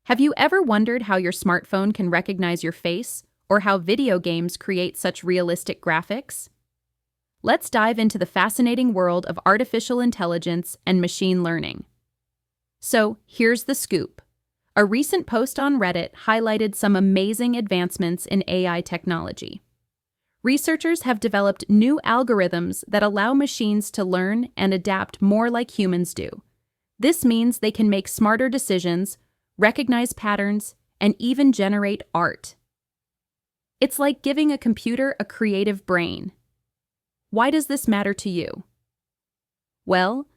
Have you ever wondered how your smartphone can recognize your face, or how video games create such realistic graphics? Let's dive into the fascinating world of artificial intelligence and machine learning. So, here's the scoop. A recent post on Reddit highlighted some amazing advancements in AI technology. Researchers have developed new algorithms that allow machines to learn and adapt more like humans do. This means they can make smarter decisions, recognize patterns, and even generate art. It's like giving a computer a creative brain. Why does this matter to you? Well,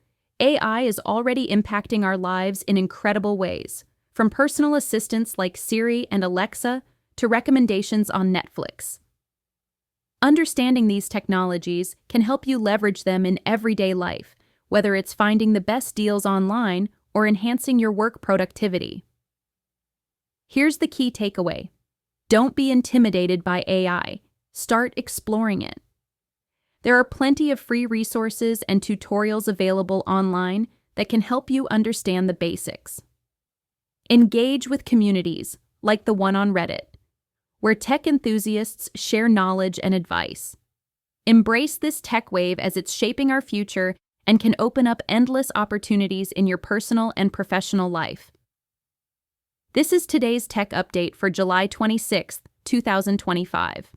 AI is already impacting our lives in incredible ways, from personal assistants like Siri and Alexa to recommendations on Netflix. Understanding these technologies can help you leverage them in everyday life, whether it's finding the best deals online or enhancing your work productivity. Here's the key takeaway. Don't be intimidated by AI. Start exploring it. There are plenty of free resources and tutorials available online that can help you understand the basics. Engage with communities, like the one on Reddit, where tech enthusiasts share knowledge and advice. Embrace this tech wave as it's shaping our future and can open up endless opportunities in your personal and professional life. This is today's tech update for July 26, 2025.